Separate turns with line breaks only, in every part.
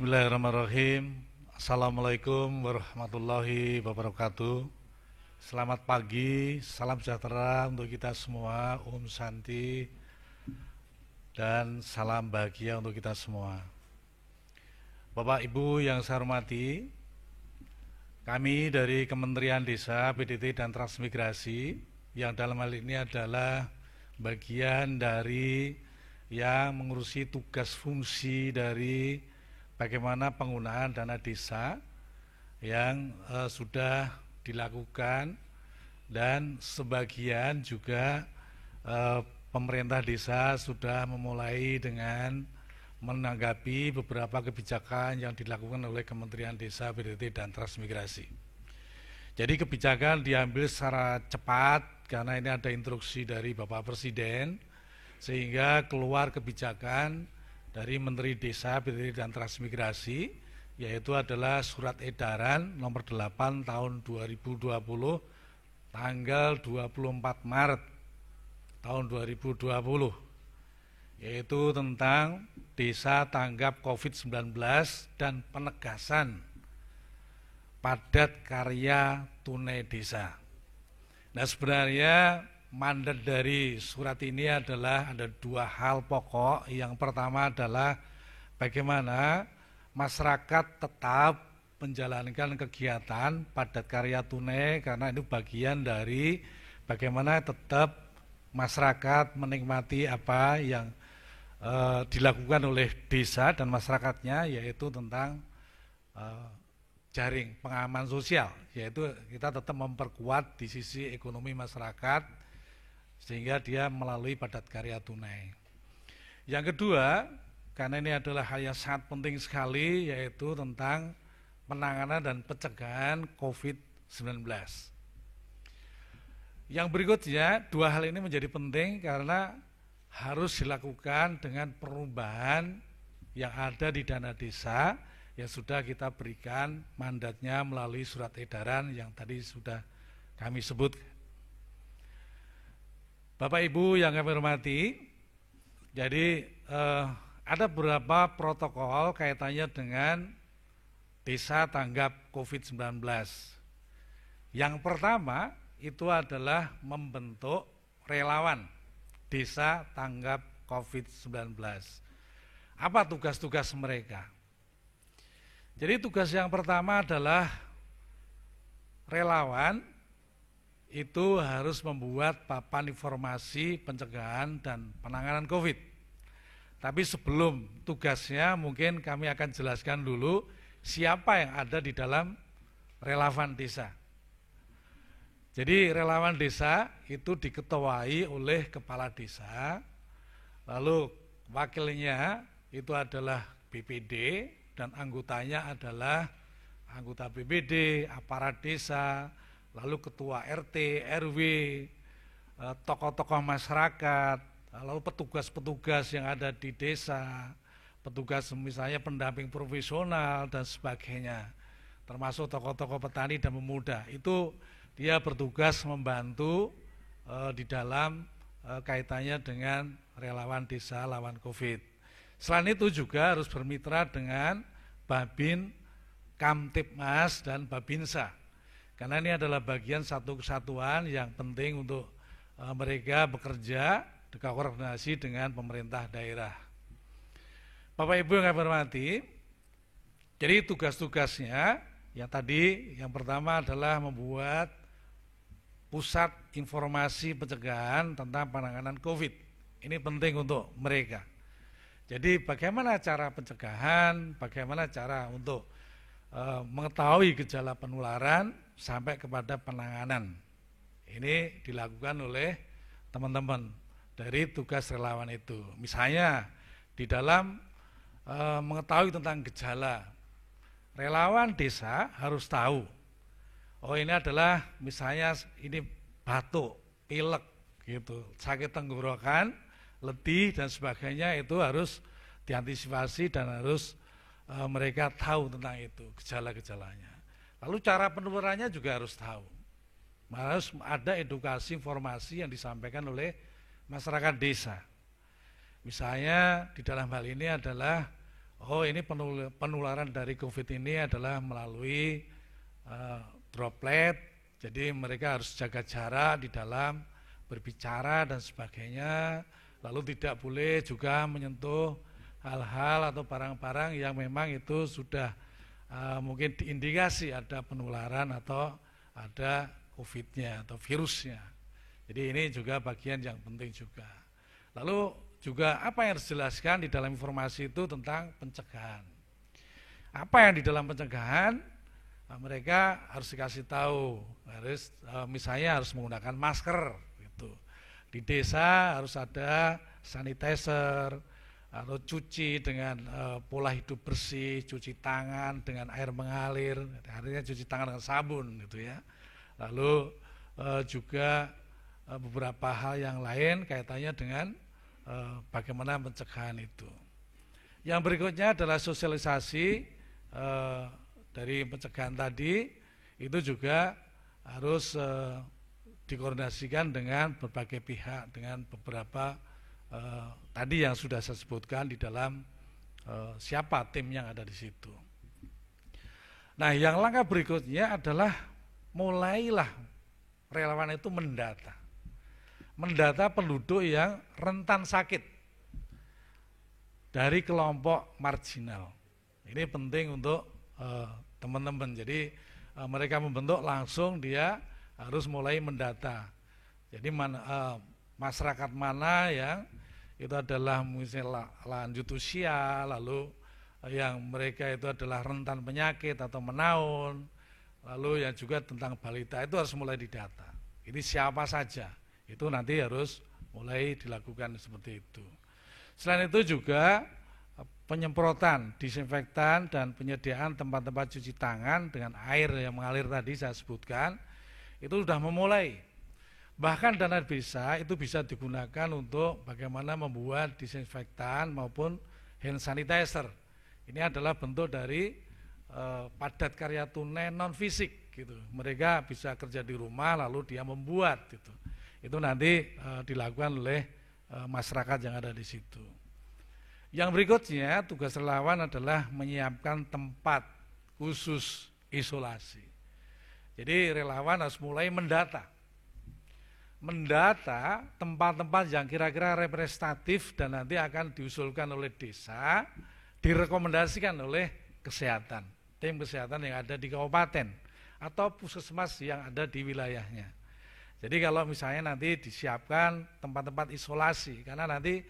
Bismillahirrahmanirrahim. Assalamualaikum warahmatullahi wabarakatuh. Selamat pagi, salam sejahtera untuk kita semua, Om Santi, dan salam bahagia untuk kita semua. Bapak Ibu yang saya hormati, kami dari Kementerian Desa, PDT, dan Transmigrasi yang dalam hal ini adalah bagian dari yang mengurusi tugas fungsi dari bagaimana penggunaan dana desa yang sudah dilakukan, dan sebagian juga pemerintah desa sudah memulai dengan menanggapi beberapa kebijakan yang dilakukan oleh Kementerian Desa, PDT, dan Transmigrasi. Jadi kebijakan diambil secara cepat karena ini ada instruksi dari Bapak Presiden, sehingga keluar kebijakan dari Menteri Desa, PDT, dan Transmigrasi, yaitu adalah Surat Edaran nomor 8 tahun 2020 tanggal 24 Maret tahun 2020, yaitu tentang desa tanggap COVID-19 dan penegasan padat karya tunai desa. Nah, sebenarnya mandat dari surat ini adalah ada dua hal pokok. Yang pertama adalah bagaimana masyarakat tetap menjalankan kegiatan padat karya tunai, karena itu bagian dari bagaimana tetap masyarakat menikmati apa yang dilakukan oleh desa dan masyarakatnya, yaitu tentang jaring pengaman sosial, yaitu kita tetap memperkuat di sisi ekonomi masyarakat sehingga dia melalui padat karya tunai. Yang kedua, karena ini adalah hal yang sangat penting sekali, yaitu tentang penanganan dan pencegahan COVID-19. Yang berikutnya, dua hal ini menjadi penting karena harus dilakukan dengan perubahan yang ada di dana desa yang sudah kita berikan mandatnya melalui surat edaran yang tadi sudah kami sebut. Bapak Ibu yang kami hormati, jadi ada beberapa protokol kaitannya dengan desa tanggap COVID-19. Yang pertama itu adalah membentuk relawan desa tanggap COVID-19. Apa tugas-tugas mereka? Jadi tugas yang pertama adalah relawan itu harus membuat papan informasi pencegahan dan penanganan COVID. Tapi sebelum tugasnya mungkin kami akan jelaskan dulu siapa yang ada di dalam relawan desa. Jadi relawan desa itu diketuai oleh kepala desa, lalu wakilnya itu adalah BPD dan anggotanya adalah anggota BPD, aparat desa, lalu ketua RT, RW, tokoh-tokoh masyarakat, lalu petugas-petugas yang ada di desa, petugas misalnya pendamping profesional dan sebagainya, termasuk tokoh-tokoh petani dan pemuda. Itu dia bertugas membantu di dalam kaitannya dengan relawan desa lawan COVID. Selain itu juga harus bermitra dengan Babin, Kamtipmas, dan Babinsa. Karena ini adalah bagian satu kesatuan yang penting untuk mereka bekerja koordinasi dengan pemerintah daerah. Bapak Ibu yang kami hormati, jadi tugas-tugasnya yang tadi, yang pertama adalah membuat pusat informasi pencegahan tentang penanganan COVID. Ini penting untuk mereka. Jadi bagaimana cara pencegahan, bagaimana cara untuk mengetahui gejala penularan sampai kepada penanganan. Ini dilakukan oleh teman-teman dari tugas relawan itu. Misalnya di dalam mengetahui tentang gejala, relawan desa harus tahu, oh ini adalah misalnya ini batuk, pilek gitu, sakit tenggorokan, letih dan sebagainya, itu harus diantisipasi dan harus mereka tahu tentang itu, gejala-gejalanya. Lalu cara penularannya juga harus tahu. Harus ada edukasi informasi yang disampaikan oleh masyarakat desa. Misalnya di dalam hal ini adalah oh ini penularan dari COVID ini adalah melalui droplet, jadi mereka harus jaga jarak di dalam berbicara dan sebagainya, lalu tidak boleh juga menyentuh hal-hal atau barang-barang yang memang itu sudah mungkin diindikasi ada penularan atau ada COVID-nya atau virusnya. Jadi ini juga bagian yang penting juga. Lalu juga apa yang harus dijelaskan di dalam informasi itu tentang pencegahan. Apa yang di dalam pencegahan? Mereka harus dikasih tahu, harus misalnya harus menggunakan masker gitu. Di desa harus ada sanitizer atau cuci dengan pola hidup bersih, cuci tangan dengan air mengalir, artinya cuci tangan dengan sabun gitu ya. Lalu juga beberapa hal yang lain kaitannya dengan bagaimana pencegahan itu. Yang berikutnya adalah sosialisasi dari pencegahan tadi, itu juga harus dikoordinasikan dengan berbagai pihak, dengan beberapa tadi yang sudah saya sebutkan di dalam siapa tim yang ada di situ. Nah, yang langkah berikutnya adalah mulailah relawan itu mendata penduduk yang rentan sakit dari kelompok marginal. Ini penting untuk teman-teman. Jadi mereka membentuk langsung dia harus mulai mendata. Jadi masyarakat mana yang itu adalah misalnya lanjut usia, lalu yang mereka itu adalah rentan penyakit atau menaun, lalu yang juga tentang balita itu harus mulai didata. Ini siapa saja, itu nanti harus mulai dilakukan seperti itu. Selain itu juga penyemprotan, disinfektan dan penyediaan tempat-tempat cuci tangan dengan air yang mengalir tadi saya sebutkan, itu sudah memulai. Bahkan dana desa itu bisa digunakan untuk bagaimana membuat disinfektan maupun hand sanitizer. Ini adalah bentuk dari padat karya tunai non fisik gitu. Mereka bisa kerja di rumah lalu dia membuat gitu. Itu nanti dilakukan oleh masyarakat yang ada di situ. Yang berikutnya tugas relawan adalah menyiapkan tempat khusus isolasi. Jadi relawan harus mulai mendata tempat-tempat yang kira-kira representatif dan nanti akan diusulkan oleh desa, direkomendasikan oleh kesehatan, tim kesehatan yang ada di kabupaten atau puskesmas yang ada di wilayahnya. Jadi kalau misalnya nanti disiapkan tempat-tempat isolasi, karena nanti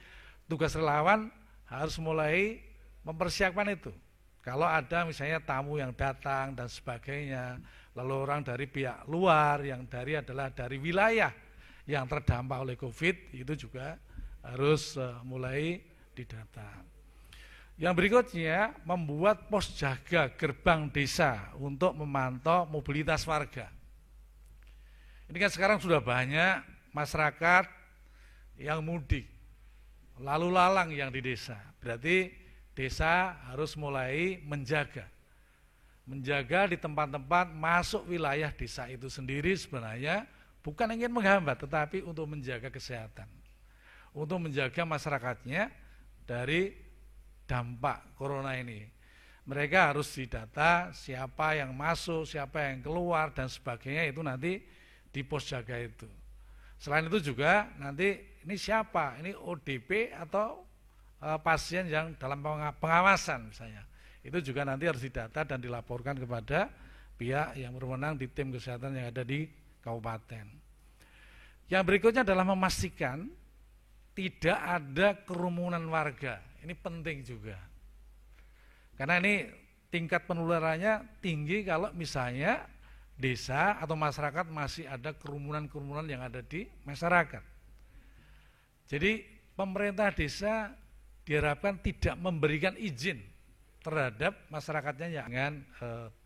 tugas relawan harus mulai mempersiapkan itu. Kalau ada misalnya tamu yang datang dan sebagainya, lalu orang dari pihak luar yang adalah dari wilayah yang terdampak oleh COVID, itu juga harus mulai didata. Yang berikutnya, membuat pos jaga gerbang desa untuk memantau mobilitas warga. Ini kan sekarang sudah banyak masyarakat yang mudik, lalu lalang yang di desa. Berarti desa harus mulai menjaga di tempat-tempat masuk wilayah desa itu sendiri sebenarnya bukan ingin menghambat, tetapi untuk menjaga kesehatan, untuk menjaga masyarakatnya dari dampak corona ini. Mereka harus didata siapa yang masuk, siapa yang keluar dan sebagainya, itu nanti di pos jaga itu. Selain itu juga nanti ini siapa, ini ODP atau pasien yang dalam pengawasan misalnya, itu juga nanti harus didata dan dilaporkan kepada pihak yang berwenang di tim kesehatan yang ada di kabupaten. Yang berikutnya adalah memastikan tidak ada kerumunan warga. Ini penting juga, karena ini tingkat penularannya tinggi kalau misalnya desa atau masyarakat masih ada kerumunan-kerumunan yang ada di masyarakat. Jadi pemerintah desa diharapkan tidak memberikan izin terhadap masyarakatnya dengan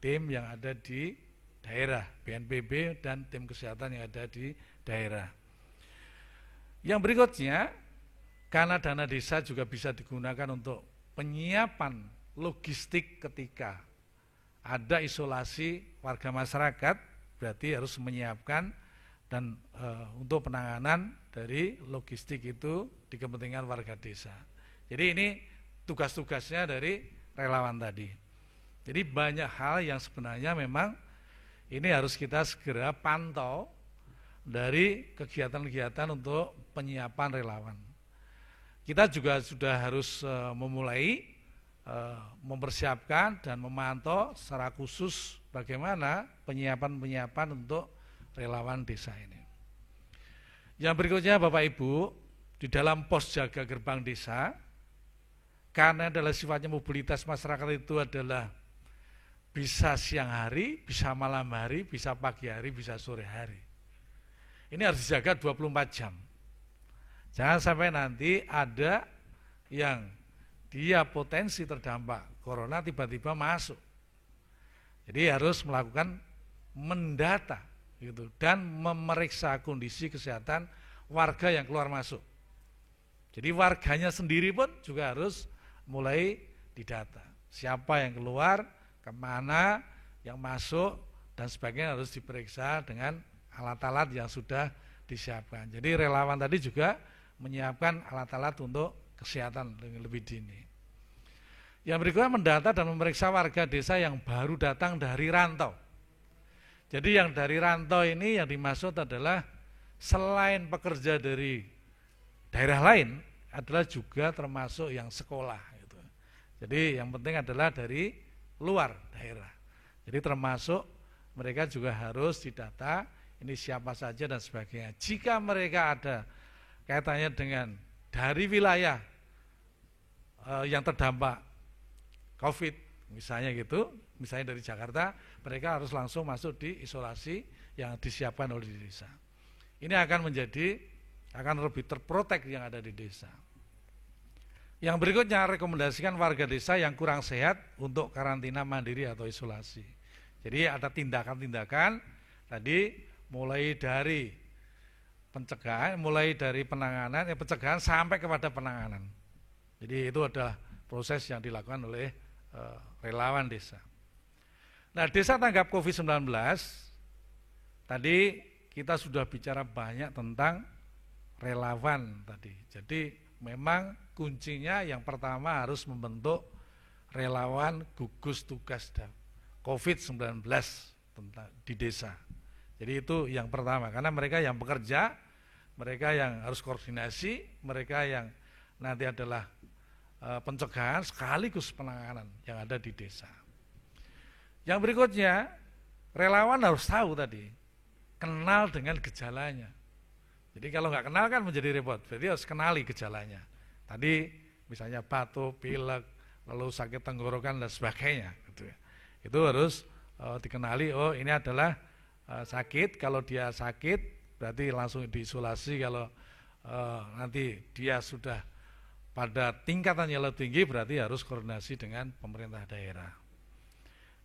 tim yang ada di daerah, BNPB dan tim kesehatan yang ada di daerah. Yang berikutnya, karena dana desa juga bisa digunakan untuk penyiapan logistik ketika ada isolasi warga masyarakat, berarti harus menyiapkan dan untuk penanganan dari logistik itu di kepentingan warga desa. Jadi ini tugas-tugasnya dari relawan tadi. Jadi banyak hal yang sebenarnya memang ini harus kita segera pantau dari kegiatan-kegiatan untuk penyiapan relawan. Kita juga sudah harus memulai mempersiapkan dan memantau secara khusus bagaimana penyiapan-penyiapan untuk relawan desa ini. Yang berikutnya Bapak Ibu, di dalam pos jaga gerbang desa, karena adalah sifatnya mobilitas masyarakat itu adalah bisa siang hari, bisa malam hari, bisa pagi hari, bisa sore hari. Ini harus dijaga 24 jam. Jangan sampai nanti ada yang dia potensi terdampak corona tiba-tiba masuk. Jadi harus melakukan mendata gitu, dan memeriksa kondisi kesehatan warga yang keluar masuk. Jadi warganya sendiri pun juga harus mulai didata. Siapa yang keluar, kemana, yang masuk, dan sebagainya harus diperiksa dengan alat-alat yang sudah disiapkan. Jadi relawan tadi juga menyiapkan alat-alat untuk kesehatan lebih dini. Yang berikutnya mendata dan memeriksa warga desa yang baru datang dari rantau. Jadi yang dari rantau ini yang dimaksud adalah selain pekerja dari daerah lain adalah juga termasuk yang sekolah. Gitu. Jadi yang penting adalah dari luar daerah. Jadi termasuk mereka juga harus didata, ini siapa saja dan sebagainya. Jika mereka ada kaitannya dengan dari wilayah yang terdampak COVID, misalnya gitu, misalnya dari Jakarta, mereka harus langsung masuk di isolasi yang disiapkan oleh desa. Ini akan lebih terprotek yang ada di desa. Yang berikutnya, rekomendasikan warga desa yang kurang sehat untuk karantina mandiri atau isolasi. Jadi ada tindakan-tindakan tadi mulai dari pencegahan, mulai dari penanganan, pencegahan sampai kepada penanganan. Jadi itu adalah proses yang dilakukan oleh relawan desa. Nah, desa tanggap COVID-19 tadi kita sudah bicara banyak tentang relawan tadi. Jadi memang kuncinya yang pertama harus membentuk relawan gugus tugas COVID-19 di desa. Jadi itu yang pertama, karena mereka yang bekerja, mereka yang harus koordinasi, mereka yang nanti adalah pencegahan sekaligus penanganan yang ada di desa. Yang berikutnya, relawan harus tahu tadi, kenal dengan gejalanya. Jadi kalau nggak kenal kan menjadi repot, berarti harus kenali gejalanya. Tadi misalnya batuk, pilek, lalu sakit tenggorokan dan sebagainya. Gitu ya. Itu harus dikenali, oh ini adalah sakit, kalau dia sakit berarti langsung diisolasi, kalau nanti dia sudah pada tingkatan yang lebih tinggi berarti harus koordinasi dengan pemerintah daerah.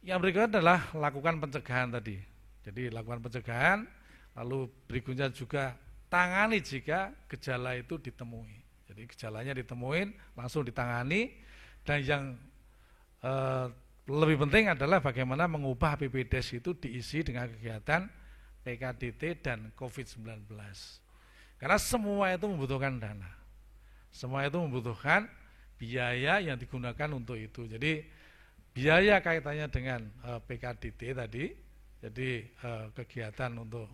Yang berikutnya adalah lakukan pencegahan tadi. Jadi lakukan pencegahan, lalu berikutnya juga tangani jika gejala itu ditemui. Jadi gejalanya ditemuin, langsung ditangani, dan yang lebih penting adalah bagaimana mengubah PPDes itu diisi dengan kegiatan PKDT dan COVID-19. Karena semua itu membutuhkan dana. Semua itu membutuhkan biaya yang digunakan untuk itu. Jadi biaya kaitannya dengan PKDT tadi, jadi kegiatan untuk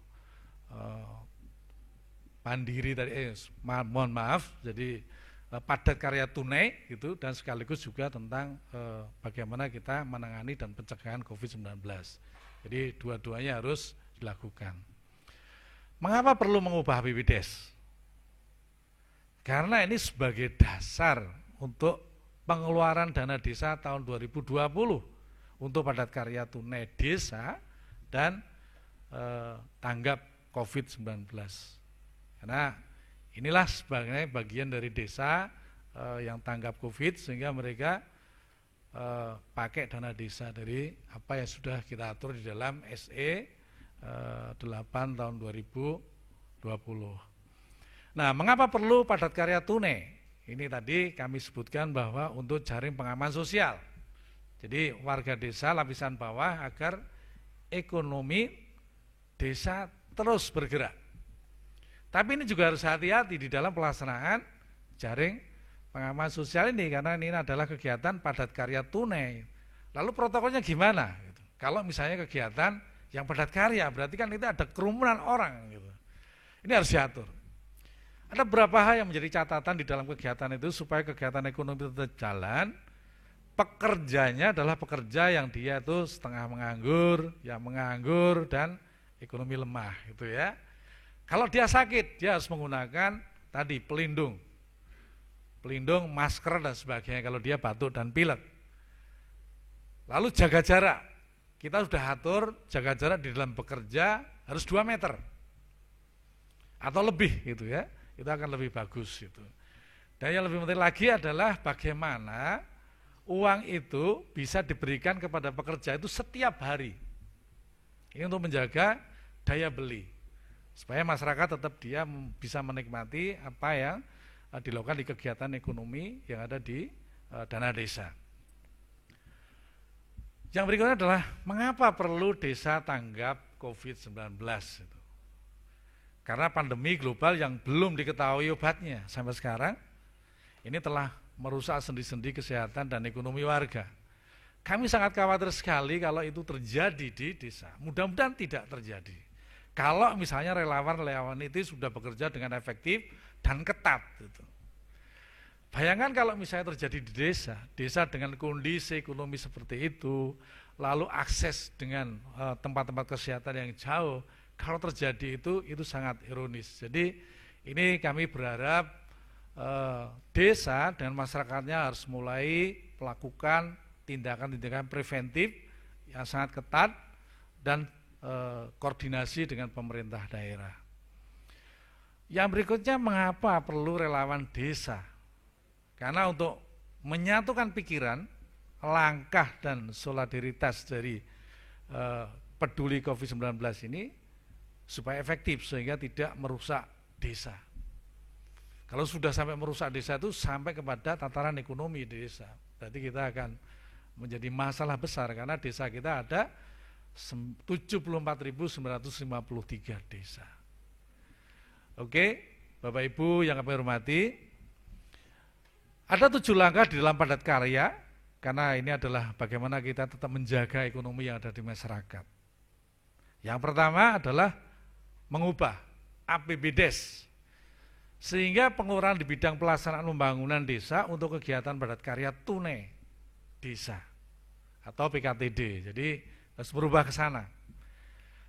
mandiri tadi, mohon maaf, jadi padat karya tunai gitu, dan sekaligus juga tentang bagaimana kita menangani dan pencegahan COVID-19. Jadi dua-duanya harus dilakukan. Mengapa perlu mengubah PPDes? Karena ini sebagai dasar untuk pengeluaran dana desa tahun 2020 untuk padat karya tunai desa dan tanggap COVID-19. Karena inilah sebagai bagian dari desa yang tanggap COVID, sehingga mereka pakai dana desa dari apa yang sudah kita atur di dalam SE 8 tahun 2020. Nah, mengapa perlu padat karya tunai? Ini tadi kami sebutkan bahwa untuk jaring pengaman sosial. Jadi warga desa lapisan bawah agar ekonomi desa terus bergerak. Tapi ini juga harus hati-hati di dalam pelaksanaan jaring pengaman sosial ini karena ini adalah kegiatan padat karya tunai. Lalu protokolnya gimana? Gitu. Kalau misalnya kegiatan yang padat karya, berarti kan itu ada kerumunan orang. Gitu. Ini harus diatur. Ada beberapa hal yang menjadi catatan di dalam kegiatan itu supaya kegiatan ekonomi tetap jalan. Pekerjanya adalah pekerja yang dia itu setengah menganggur, yang menganggur dan ekonomi lemah, gitu ya. Kalau dia sakit, dia harus menggunakan tadi pelindung, masker dan sebagainya kalau dia batuk dan pilek. Lalu jaga jarak, kita sudah atur jaga jarak di dalam bekerja harus 2 meter atau lebih, gitu ya. Itu akan lebih bagus, gitu. Dan yang lebih penting lagi adalah bagaimana uang itu bisa diberikan kepada pekerja itu setiap hari. Ini untuk menjaga daya beli, supaya masyarakat tetap dia bisa menikmati apa yang dilakukan di kegiatan ekonomi yang ada di dana desa. Yang berikutnya adalah mengapa perlu desa tanggap COVID-19 itu. Karena pandemi global yang belum diketahui obatnya sampai sekarang, ini telah merusak sendi-sendi kesehatan dan ekonomi warga. Kami sangat khawatir sekali kalau itu terjadi di desa. Mudah-mudahan tidak terjadi. Kalau misalnya relawan-relawan itu sudah bekerja dengan efektif dan ketat. Gitu. Bayangkan kalau misalnya terjadi di desa dengan kondisi ekonomi seperti itu, lalu akses dengan tempat-tempat kesehatan yang jauh, kalau terjadi itu sangat ironis. Jadi ini kami berharap desa dan masyarakatnya harus mulai melakukan tindakan-tindakan preventif yang sangat ketat dan koordinasi dengan pemerintah daerah. Yang berikutnya, mengapa perlu relawan desa? Karena untuk menyatukan pikiran, langkah dan solidaritas dari peduli COVID-19 ini supaya efektif sehingga tidak merusak desa. Kalau sudah sampai merusak desa itu sampai kepada tataran ekonomi di desa. Berarti kita akan menjadi masalah besar karena desa kita ada 74.953 desa. Oke, Bapak Ibu yang kami hormati, ada 7 langkah di dalam padat karya karena ini adalah bagaimana kita tetap menjaga ekonomi yang ada di masyarakat. Yang pertama adalah mengubah APBDes sehingga pengurangan di bidang pelaksanaan pembangunan desa untuk kegiatan padat karya tunai desa atau PKTD. Jadi harus berubah ke sana.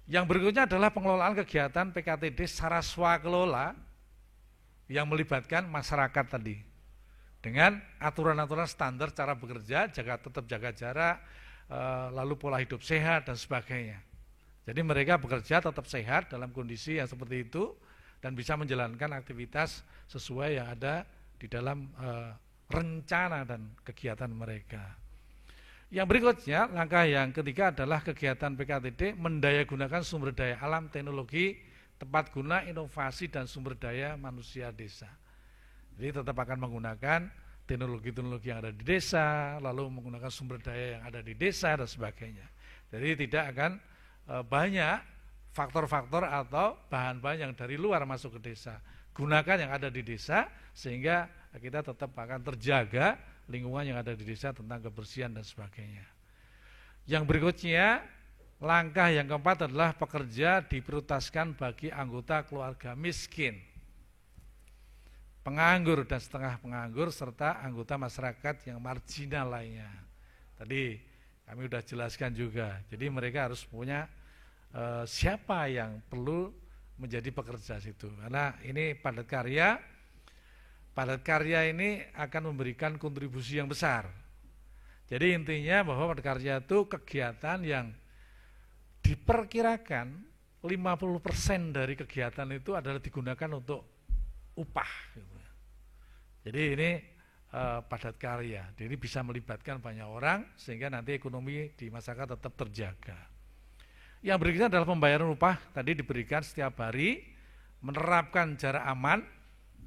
Yang berikutnya adalah pengelolaan kegiatan PKTD secara swakelola yang melibatkan masyarakat tadi dengan aturan-aturan standar cara bekerja, tetap jaga jarak, lalu pola hidup sehat dan sebagainya. Jadi mereka bekerja tetap sehat dalam kondisi yang seperti itu dan bisa menjalankan aktivitas sesuai yang ada di dalam rencana dan kegiatan mereka. Yang berikutnya, langkah yang ketiga adalah kegiatan PKTD mendayagunakan sumber daya alam, teknologi, tepat guna, inovasi, dan sumber daya manusia desa. Jadi tetap akan menggunakan teknologi-teknologi yang ada di desa, lalu menggunakan sumber daya yang ada di desa, dan sebagainya. Jadi tidak akan banyak faktor-faktor atau bahan-bahan yang dari luar masuk ke desa. Gunakan yang ada di desa sehingga kita tetap akan terjaga lingkungan yang ada di desa tentang kebersihan dan sebagainya. Yang berikutnya, langkah yang keempat adalah pekerja diprioritaskan bagi anggota keluarga miskin, penganggur dan setengah penganggur, serta anggota masyarakat yang marginal lainnya. Tadi kami sudah jelaskan juga, jadi mereka harus punya siapa yang perlu menjadi pekerja situ. Karena ini padat karya ini akan memberikan kontribusi yang besar. Jadi intinya bahwa padat karya itu kegiatan yang diperkirakan 50% dari kegiatan itu adalah digunakan untuk upah. Jadi ini padat karya, jadi bisa melibatkan banyak orang sehingga nanti ekonomi di masyarakat tetap terjaga. Yang berikutnya adalah pembayaran upah, tadi diberikan setiap hari, menerapkan jarak aman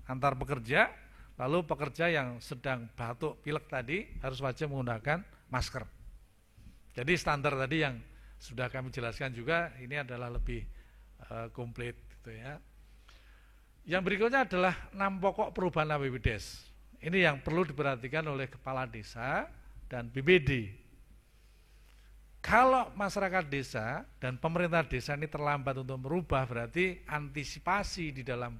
antar pekerja, lalu pekerja yang sedang batuk pilek tadi harus wajib menggunakan masker. Jadi standar tadi yang sudah kami jelaskan juga ini adalah lebih komplit gitu ya. Yang berikutnya adalah 6 pokok perubahan APBDes. ini yang perlu diperhatikan oleh kepala desa dan BPD. Kalau masyarakat desa dan pemerintah desa ini terlambat untuk merubah, berarti antisipasi di dalam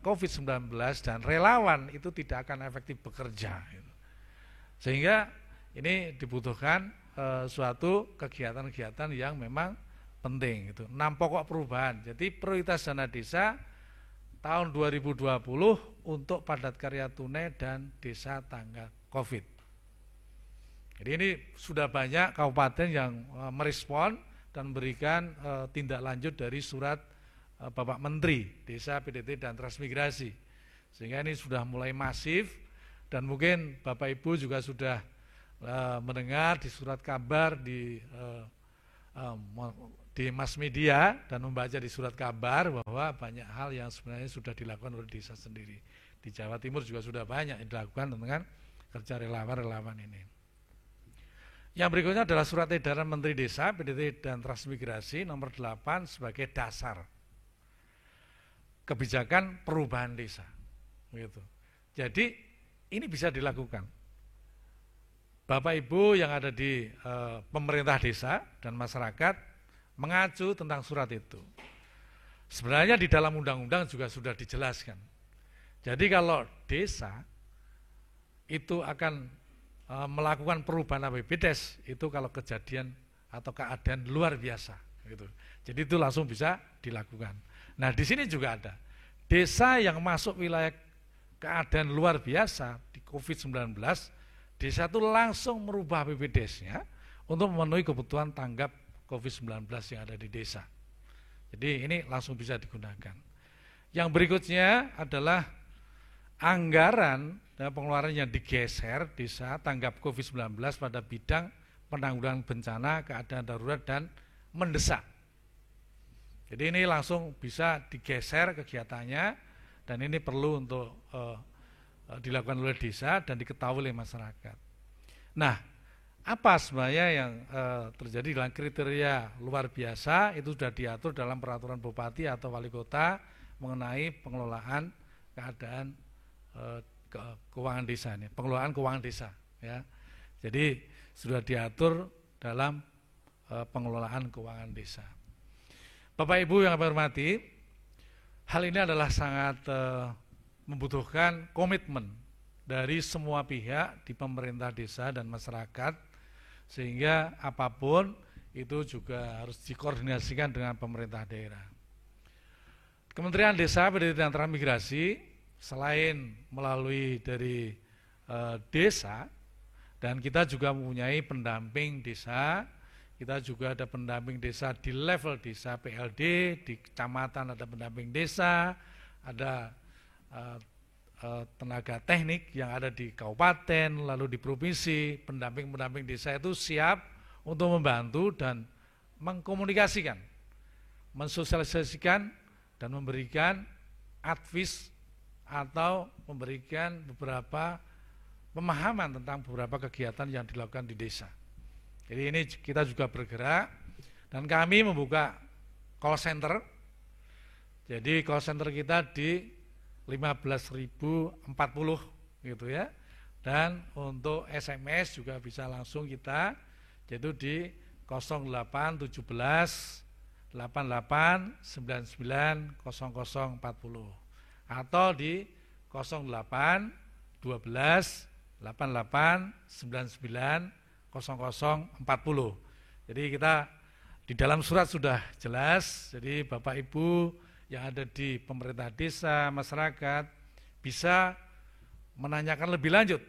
COVID-19 dan relawan itu tidak akan efektif bekerja. Sehingga ini dibutuhkan suatu kegiatan-kegiatan yang memang penting. 6 pokok perubahan. Jadi prioritas dana desa tahun 2020 untuk padat karya tunai dan desa tanggap COVID. Jadi ini sudah banyak kabupaten yang merespon dan memberikan tindak lanjut dari surat Bapak Menteri Desa, PDT, dan Transmigrasi. Sehingga ini sudah mulai masif dan mungkin Bapak Ibu juga sudah mendengar di surat kabar di mass media dan membaca di surat kabar bahwa banyak hal yang sebenarnya sudah dilakukan oleh desa sendiri. Di Jawa Timur juga sudah banyak yang dilakukan dengan kerja relawan-relawan ini. Yang berikutnya adalah surat edaran Menteri Desa, PDT, dan Transmigrasi nomor 8 sebagai dasar kebijakan perubahan desa. Begitu. Jadi ini bisa dilakukan. Bapak Ibu yang ada di pemerintah desa dan masyarakat mengacu tentang surat itu. Sebenarnya di dalam undang-undang juga sudah dijelaskan. Jadi kalau desa itu akan melakukan perubahan APBDes itu kalau kejadian atau keadaan luar biasa gitu. Jadi itu langsung bisa dilakukan. Nah, di sini juga ada desa yang masuk wilayah keadaan luar biasa di COVID-19, desa itu langsung merubah APBDes-nya untuk memenuhi kebutuhan tanggap COVID-19 yang ada di desa. Jadi ini langsung bisa digunakan. Yang berikutnya adalah anggaran dan pengeluaran yang digeser desa tanggap COVID-19 pada bidang penanggulangan bencana, keadaan darurat, dan mendesak. Jadi ini langsung bisa digeser kegiatannya dan ini perlu untuk dilakukan oleh desa dan diketahui oleh masyarakat. Nah, apa sebenarnya yang terjadi dalam kriteria luar biasa itu sudah diatur dalam peraturan bupati atau wali kota mengenai pengelolaan keadaan keuangan desa ini, pengelolaan keuangan desa ya. Jadi sudah diatur dalam pengelolaan keuangan desa. Bapak Ibu yang kami hormati, hal ini adalah sangat membutuhkan komitmen dari semua pihak di pemerintah desa dan masyarakat, sehingga apapun itu juga harus dikoordinasikan dengan pemerintah daerah. Kementerian Desa, PDT, dan Transmigrasi selain melalui dari desa, dan kita juga mempunyai pendamping desa, kita juga ada pendamping desa di level desa PLD, di kecamatan ada pendamping desa, ada tenaga teknik yang ada di kabupaten, lalu di provinsi, pendamping-pendamping desa itu siap untuk membantu dan mengkomunikasikan, mensosialisasikan, dan memberikan advice atau memberikan beberapa pemahaman tentang beberapa kegiatan yang dilakukan di desa. Jadi ini kita juga bergerak dan kami membuka call center. Jadi call center kita di 15.040 gitu ya. Dan untuk SMS juga bisa langsung kita yaitu di 0817 88 99 0040 atau di 08 12 88 99 0040. Jadi kita di dalam surat sudah jelas, jadi Bapak Ibu yang ada di pemerintah desa, masyarakat bisa menanyakan lebih lanjut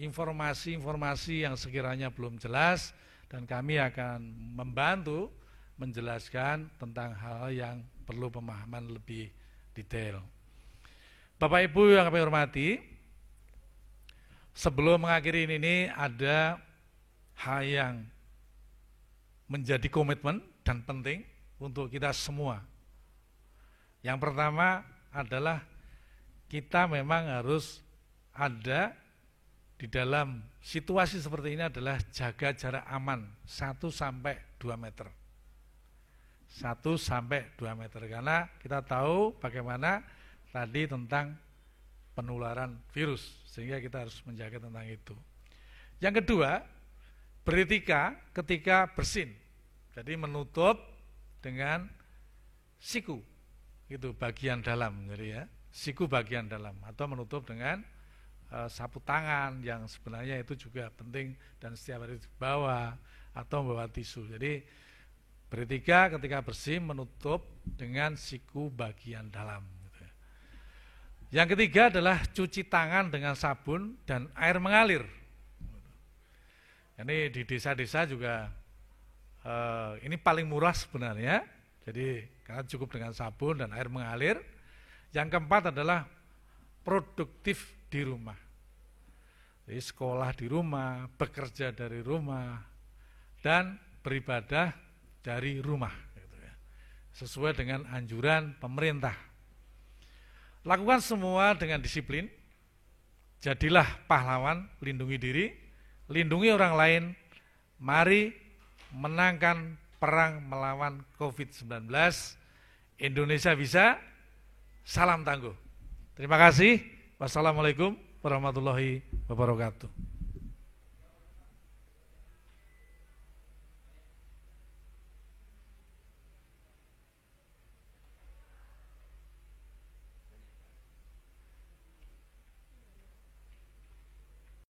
informasi-informasi yang sekiranya belum jelas dan kami akan membantu menjelaskan tentang hal yang perlu pemahaman lebih detail. Bapak Ibu yang kami hormati, sebelum mengakhiri ini ada hal yang menjadi komitmen dan penting untuk kita semua. Yang pertama adalah kita memang harus ada di dalam situasi seperti ini adalah jaga jarak aman 1-2 meter. 1-2 meter karena kita tahu bagaimana tadi tentang penularan virus, sehingga kita harus menjaga tentang itu. Yang kedua, beretika ketika bersin, jadi menutup dengan siku, itu bagian dalam, jadi ya, siku bagian dalam, atau menutup dengan sapu tangan yang sebenarnya itu juga penting dan setiap hari dibawa, atau membawa tisu. Jadi beretika ketika bersin menutup dengan siku bagian dalam. Yang ketiga adalah cuci tangan dengan sabun dan air mengalir. Ini di desa-desa juga ini paling murah sebenarnya. Jadi karena cukup dengan sabun dan air mengalir. Yang keempat adalah produktif di rumah. Jadi sekolah di rumah, bekerja dari rumah, dan beribadah dari rumah. Sesuai dengan anjuran pemerintah. Lakukan semua dengan disiplin, jadilah pahlawan, lindungi diri, lindungi orang lain, mari menangkan perang melawan COVID-19, Indonesia bisa, salam tangguh. Terima kasih, wassalamualaikum warahmatullahi wabarakatuh.